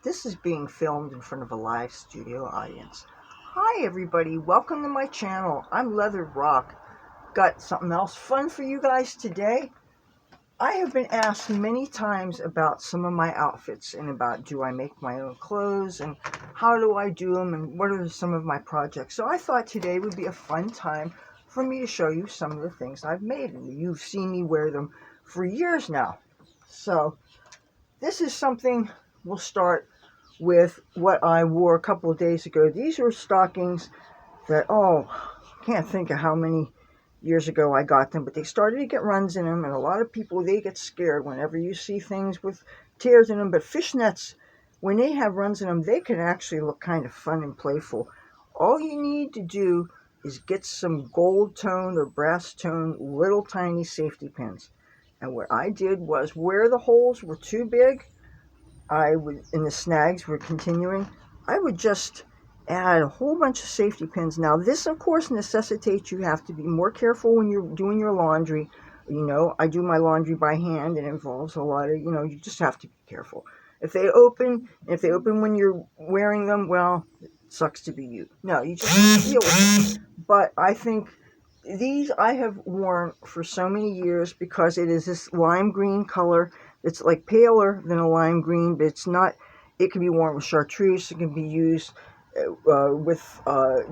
This is being filmed in front of a live studio audience. Hi everybody, welcome to my channel. I'm Leather Rock. Got something else fun for you guys today. I have been asked many times about some of my outfits and about do I make my own clothes and how do I do them and what are some of my projects. So I thought today would be a fun time for me to show you some of the things I've made, and you've seen me wear them for years now. So this is something. We'll start with what I wore a couple of days ago. These are stockings that, can't think of how many years ago I got them, but they started to get runs in them, and a lot of people, they get scared whenever you see things with tears in them. But fishnets, when they have runs in them, they can actually look kind of fun and playful. All you need to do is get some gold toned or brass toned little tiny safety pins. And what I did was, where the holes were too big, and the snags were continuing, I would just add a whole bunch of safety pins. Now this of course necessitates you have to be more careful when you're doing your laundry. I do my laundry by hand, and it involves a lot of, you just have to be careful. If they open when you're wearing them, well, it sucks to be you. No, you just deal with it. But I think these I have worn for so many years because it is this lime green color. It's like paler than a lime green, but it's not. It can be worn with chartreuse. It can be used with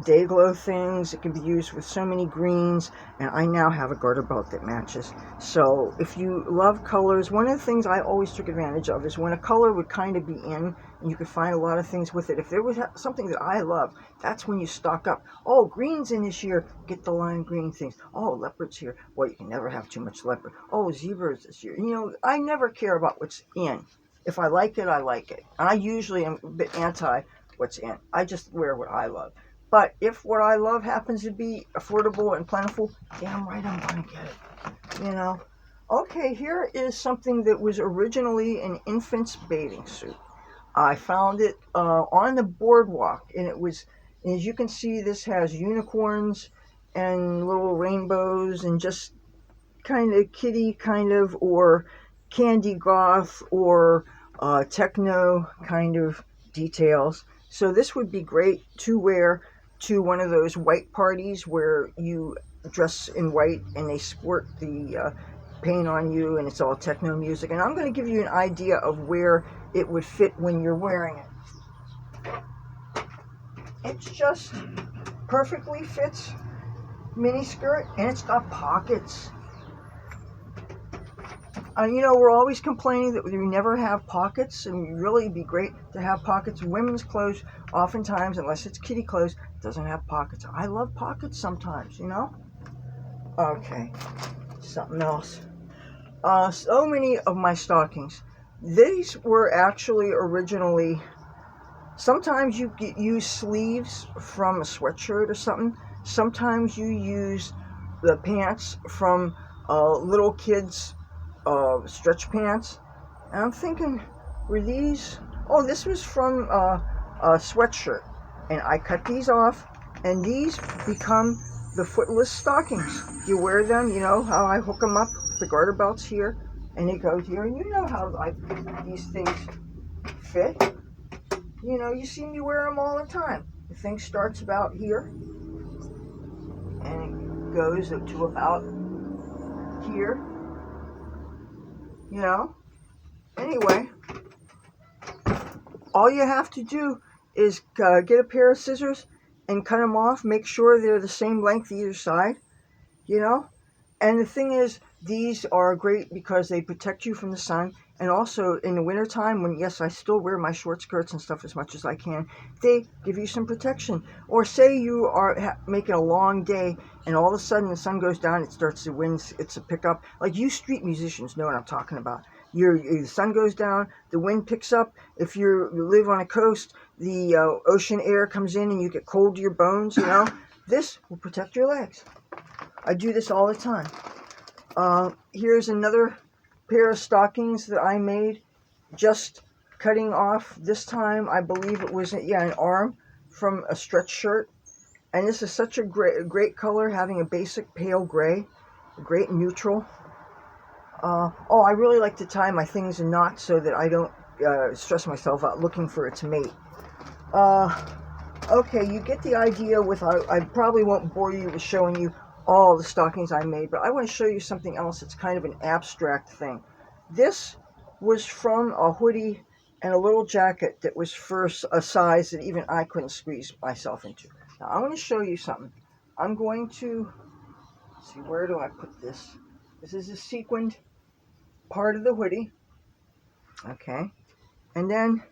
day glow things. It can be used with so many greens, and I now have a garter belt that matches. So if you love colors, one of the things I always took advantage of is when a color would kind of be in, and you could find a lot of things with it. If there was something that I love, that's when you stock up. Oh, green's in this year, get the lime green things. Oh, leopard's here. Well, you can never have too much leopard. Oh, zebra's this year. I never care about what's in. If I like it, I like it. And I usually am a bit anti what's in. I just wear what I love. But if what I love happens to be affordable and plentiful, damn right I'm gonna get it. Okay, here is something that was originally an infant's bathing suit. I found it on the boardwalk, and it was, as you can see, this has unicorns and little rainbows and just kind of kiddie or candy goth or techno kind of details. So this would be great to wear to one of those white parties where you dress in white and they squirt the paint on you and it's all techno music. And I'm going to give you an idea of where it would fit when you're wearing it. It's just perfectly fits mini skirt, and it's got pockets. We're always complaining that we never have pockets, and it really be great to have pockets. Women's clothes, oftentimes, unless it's kiddie clothes, doesn't have pockets. I love pockets sometimes, Okay, something else. So many of my stockings, these were actually originally, sometimes you use sleeves from a sweatshirt or something. Sometimes you use the pants from little kids' stretch pants. And I'm thinking, were these? Oh, this was from a sweatshirt, and I cut these off, and these become the footless stockings. You wear them, how I hook them up with the garter belts here, and it goes here, and you know how these things fit. You see me wear them all the time. The thing starts about here, and it goes to about here. Anyway, all you have to do is get a pair of scissors and cut them off. Make sure they're the same length either side, And the thing is, these are great because they protect you from the sun. And also in the wintertime, when, yes, I still wear my short skirts and stuff as much as I can, they give you some protection. Or say you are making a long day and all of a sudden the sun goes down, it starts to wind, it's a pickup. Like you street musicians know what I'm talking about. The sun goes down, the wind picks up. If you live on a coast, the ocean air comes in and you get cold to your bones, This will protect your legs. I do this all the time. Here's another pair of stockings that I made, just cutting off, this time I believe it was an arm from a stretch shirt. And this is such a great color, having a basic pale gray, a great neutral. I really like to tie my things in knots so that I don't stress myself out looking for it to mate. Okay, you get the idea with, I probably won't bore you with showing you all the stockings I made, but I want to show you something else. It's kind of an abstract thing. This was from a hoodie and a little jacket that was for a size that even I couldn't squeeze myself into. Now I'm going to show you something. I'm going to see, where do I put this? This is a sequined part of the hoodie. Okay, and then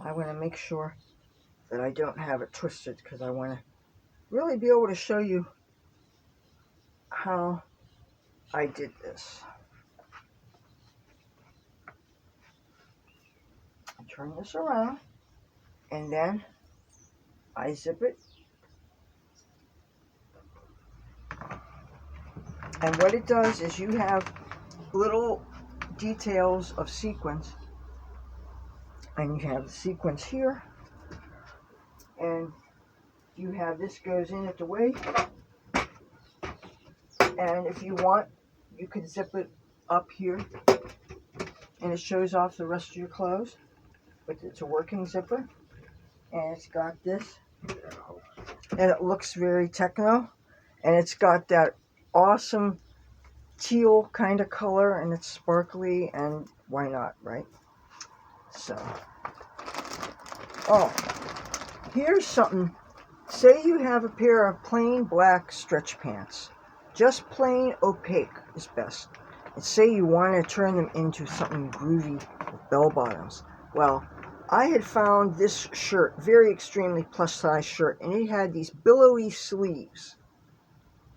I want to make sure that I don't have it twisted, because I want to really be able to show you how I did this. I turn this around, and then I zip it. And what it does is you have little details of sequins, and you have the sequins here, and you have this goes in at the waist, and if you want, you could zip it up here, and it shows off the rest of your clothes, but it's a working zipper, and it's got this, and it looks very techno, and it's got that awesome teal kind of color, and it's sparkly, and why not, right? So, oh, here's something. Say you have a pair of plain black stretch pants, just plain opaque is best, and say you want to turn them into something groovy with bell bottoms. Well, I had found this shirt, very extremely plus size shirt, and it had these billowy sleeves,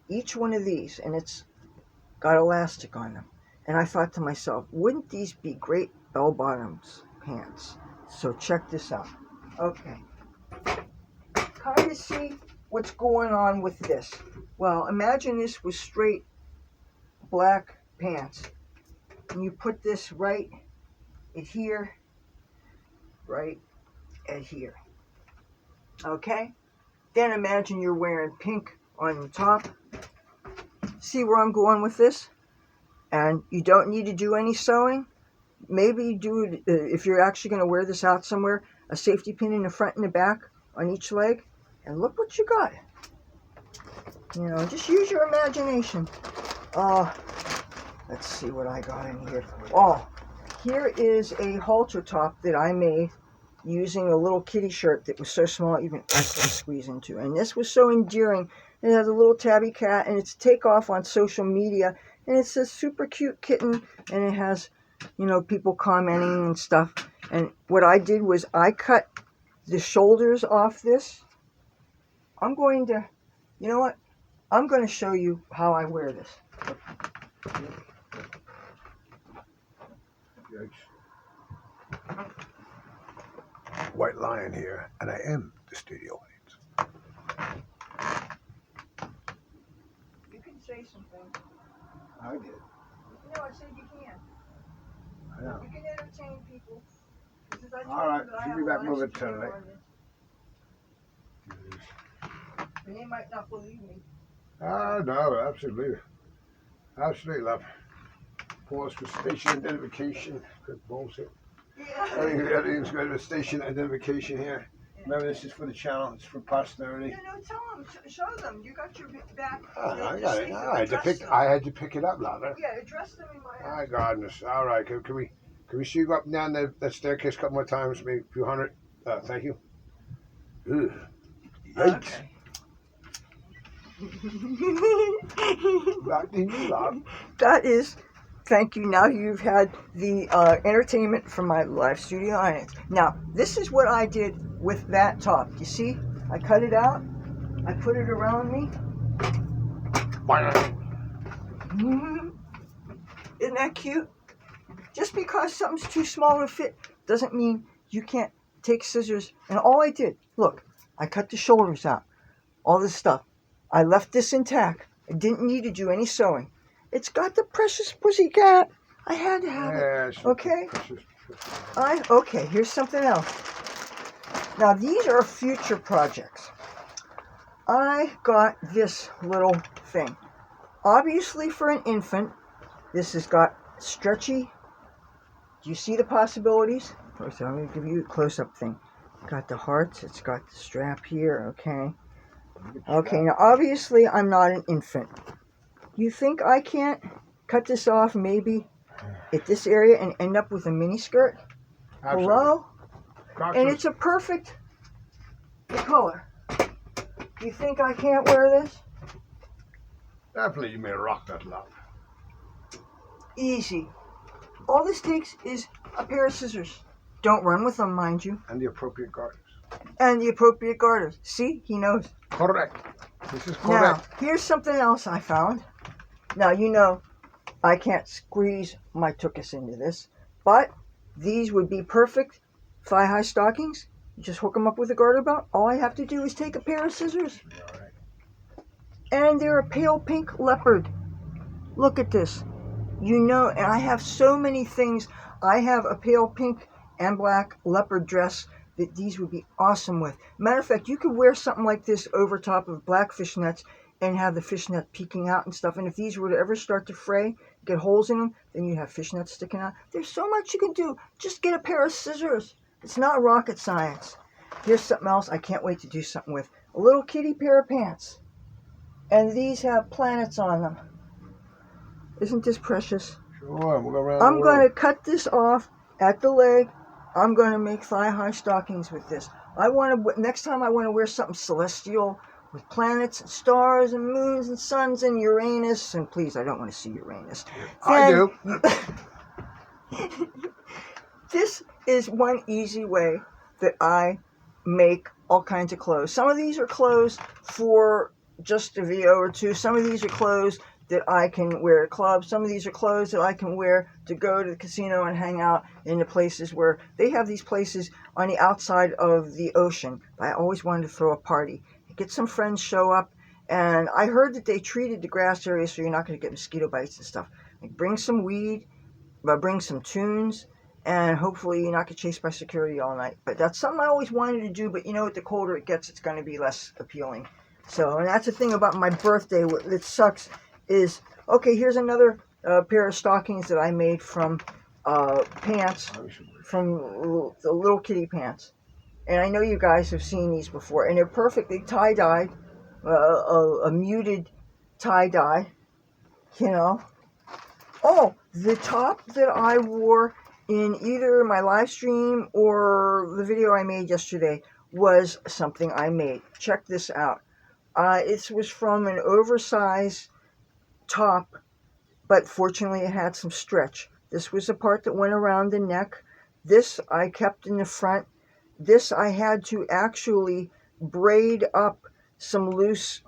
each one of these, and it's got elastic on them. And I thought to myself, wouldn't these be great bell bottoms pants? So check this out. Okay, kind of see what's going on with this. Well, imagine this was straight black pants, and you put this right at here, right at here. Okay, then imagine you're wearing pink on the top. See where I'm going with this? And you don't need to do any sewing. Maybe do it, if you're actually going to wear this out somewhere, a safety pin in the front and the back on each leg, and look what you got. You know, just use your imagination. Let's see what I got in here. Oh, here is a halter top that I made using a little kitty shirt that was so small even I couldn't squeeze into. And this was so endearing. It has a little tabby cat, and it's takeoff on social media, and it's a super cute kitten, and it has, you know, people commenting and stuff. And what I did was I cut the shoulders off this. I'm going to, you know what? I'm going to show you how I wear this. White Lion here, and I am the studio audience. You can say something. I did. No, I said you can. I know. You can entertain people. All right, she'll be back moving tonight. And they might not believe me. No, absolutely. Absolutely, love. Pause for station identification. Good bullshit. Yeah. Everything's good with station identification here. Remember, this is for the channel. It's for posterity. Yeah, no, tell them. Show them. You got your back. I got it. I had to pick it up, louder. Yeah, address them in my My goodness. All right. Can we see you go up and down that staircase a couple more times, maybe a few hundred? Thank you. Ugh. Yikes. Okay. That is, thank you. Now you've had the entertainment from my live studio audience. Now, this is what I did with that top. You see? I cut it out. I put it around me. Isn't that cute? Just because something's too small to fit doesn't mean you can't take scissors. And all I did, look, I cut the shoulders out. All this stuff. I left this intact. I didn't need to do any sewing. It's got the precious pussycat. I had to have it. Okay? Okay, here's something else. Now, these are future projects. I got this little thing. Obviously for an infant, this has got stretchy. Do you see the possibilities? So I'm going to give you a close-up thing. Got the hearts. It's got the strap here. Okay. Okay, now obviously I'm not an infant. You think I can't cut this off maybe at this area and end up with a mini skirt? Absolutely. Hello? Crocs And was- it's a perfect color. You think I can't wear this? Definitely you may rock that love. Easy. All this takes is a pair of scissors. Don't run with them, mind you. And the appropriate garters. And the appropriate garters. See? He knows. Correct. This is Now, correct. here's something else I found. Now, you know, I can't squeeze my tuchus into this, but these would be perfect thigh-high stockings. You just hook them up with a garter belt. All I have to do is take a pair of scissors. All right. And they're a pale pink leopard. Look at this. You know, and I have so many things. I have a pale pink and black leopard dress that these would be awesome with. Matter of fact, you could wear something like this over top of black fishnets and have the fishnet peeking out and stuff. And if these were to ever start to fray, get holes in them, then you have fishnets sticking out. There's so much you can do. Just get a pair of scissors. It's not rocket science. Here's something else I can't wait to do something with. A little kitty pair of pants. And these have planets on them. Isn't this precious? Sure, we'll go around I'm the going world. to cut this off at the leg. I'm going to make thigh-high stockings with this. Next time I want to wear something celestial with planets and stars and moons and suns and Uranus. And please, I don't want to see Uranus. I do. This is one easy way that I make all kinds of clothes. Some of these are clothes for just a video or two. Some of these are clothes that I can wear at clubs. Some of these are clothes that I can wear to go to the casino and hang out in the places where they have these places on the outside of the ocean. I always wanted to throw a party. Get some friends show up, and I heard that they treated the grass area so you're not going to get mosquito bites and stuff. Like bring some weed, bring some tunes, and hopefully you're not get chased by security all night. But that's something I always wanted to do, but you know what, the colder it gets, it's going to be less appealing. So, and that's the thing about my birthday that sucks is, okay, here's another pair of stockings that I made from pants, from the little kitty pants. And I know you guys have seen these before, and they're perfectly tie-dyed, a muted tie-dye, you know. Oh, the top that I wore in either my live stream or the video I made yesterday was something I made. Check this out. It was from an oversized top, but fortunately it had some stretch. This was the part that went around the neck. This I kept in the front. This I had to actually braid up some loose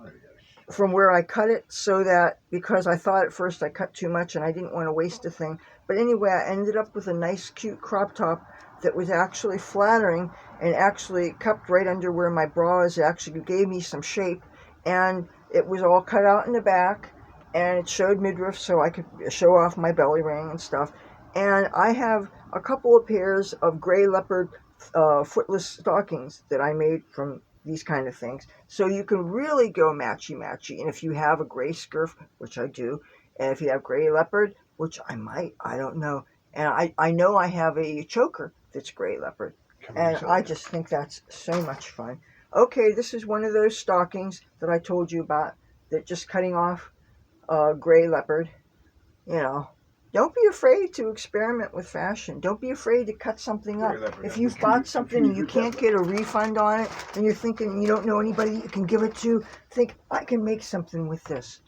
from where I cut it, so that, because I thought at first I cut too much and I didn't want to waste the thing. But anyway, I ended up with a nice cute crop top that was actually flattering and actually cupped right under where my bra is. It actually gave me some shape, and it was all cut out in the back, and it showed midriff so I could show off my belly ring and stuff. And I have a couple of pairs of gray leopard footless stockings that I made from these kind of things. So you can really go matchy-matchy. And if you have a gray skirt, which I do, and if you have gray leopard, which I might, I don't know. And I know I have a choker that's gray leopard. And I just think that's so much fun. Okay, this is one of those stockings that I told you about, that just cutting off gray leopard, you know. Don't be afraid to experiment with fashion. Don't be afraid to cut something up. If you've bought something and you can't get a refund on it, and you're thinking you don't know anybody you can give it to, think, I can make something with this.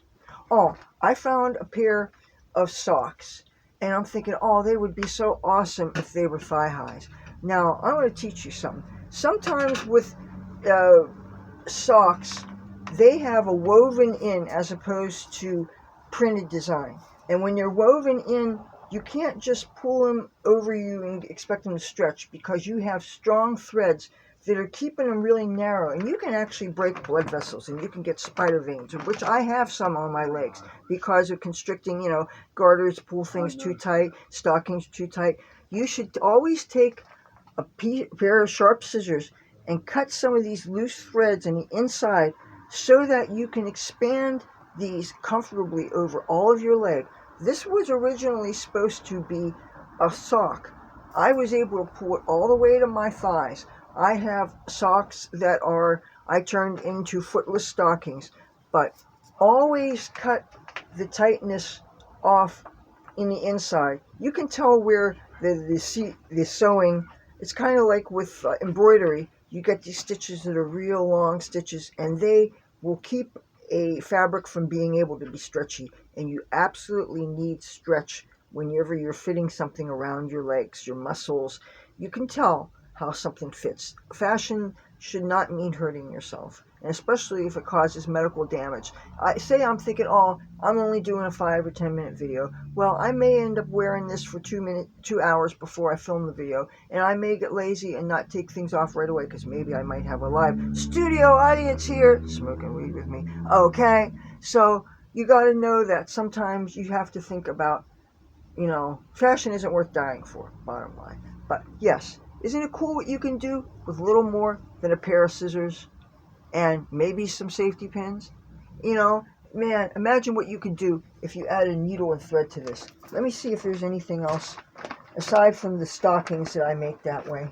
Oh, I found a pair of socks, and I'm thinking, oh, they would be so awesome if they were thigh highs. Now, I want to teach you something. Sometimes with socks, they have a woven in as opposed to printed design. And when they're woven in, you can't just pull them over you and expect them to stretch, because you have strong threads that are keeping them really narrow. And you can actually break blood vessels, and you can get spider veins, which I have some on my legs because of constricting, you know, garters pull things too tight, stockings too tight. You should always take a pair of sharp scissors and cut some of these loose threads on the inside so that you can expand these comfortably over all of your leg. This was originally supposed to be a sock. I was able to pull it all the way to my thighs. I have socks that I turned into footless stockings, but always cut the tightness off in the inside. You can tell where the sewing, it's kind of like with embroidery. You get these stitches that are real long stitches, and they will keep a fabric from being able to be stretchy. And you absolutely need stretch whenever you're fitting something around your legs, your muscles. You can tell how something fits. Fashion should not mean hurting yourself, and especially if it causes medical damage. I'm thinking, oh, I'm only doing a 5 or 10 minute video. Well, I may end up wearing this for 2 hours before I film the video, and I may get lazy and not take things off right away because maybe I might have a live studio audience here smoking weed with me. Okay, so you got to know that sometimes you have to think about, fashion isn't worth dying for, bottom line. But yes, isn't it cool what you can do with little more than a pair of scissors and maybe some safety pins? Man, imagine what you could do if you add a needle and thread to this. Let me see if there's anything else aside from the stockings that I make that way.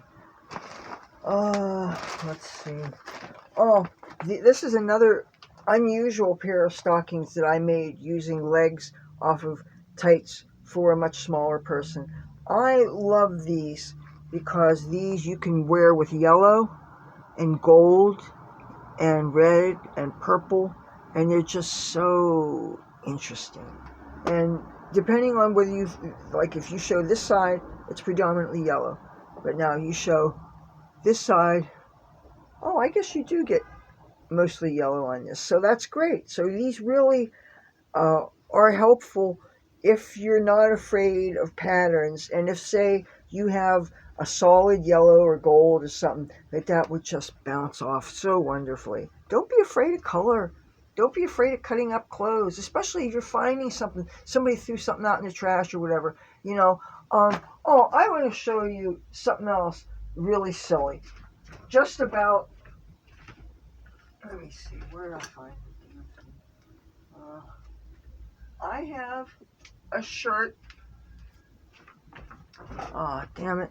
Let's see. Oh, this is another unusual pair of stockings that I made using legs off of tights for a much smaller person. I love these because these you can wear with yellow and gold and red and purple, and they're just so interesting. And depending on whether if you show this side, it's predominantly yellow, but now you show this side, oh, I guess you do get mostly yellow on this, so that's great. So these really are helpful if you're not afraid of patterns, and if, say, you have a solid yellow or gold or something, that would just bounce off so wonderfully. Don't be afraid of color. Don't be afraid of cutting up clothes, especially if you're finding something, somebody threw something out in the trash or whatever. I want to show you something else really silly. Just about, let me see, where did I find it? I have a shirt. Damn it.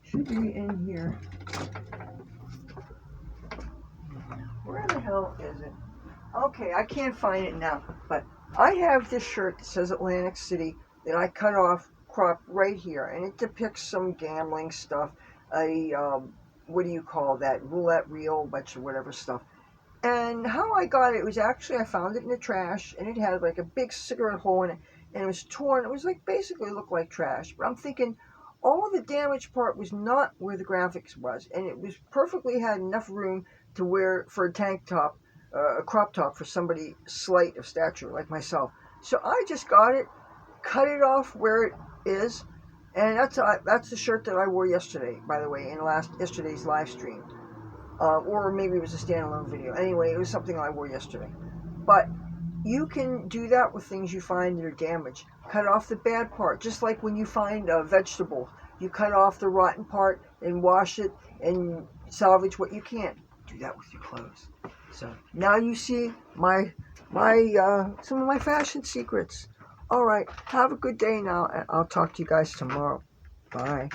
Should be in here. Where the hell is it? Okay, I can't find it now. But I have this shirt that says Atlantic City that I cut off, cropped right here. And it depicts some gambling stuff. What do you call that? Roulette reel, bunch of whatever stuff. And how I got it was actually, I found it in the trash, and it had like a big cigarette hole in it, and it was torn. It was like, basically looked like trash. But I'm thinking, all of the damaged part was not where the graphics was, and it was perfectly had enough room to wear for a tank top, a crop top for somebody slight of stature like myself. So I just got it, cut it off where it is, and that's the shirt that I wore yesterday, by the way, in yesterday's live stream. Or maybe it was a standalone video. Anyway, it was something I wore yesterday. But you can do that with things you find that are damaged. Cut off the bad part, just like when you find a vegetable. You cut off the rotten part and wash it and salvage what you can. Do that with your clothes. So now you see my some of my fashion secrets. All right, have a good day now, and I'll talk to you guys tomorrow. Bye.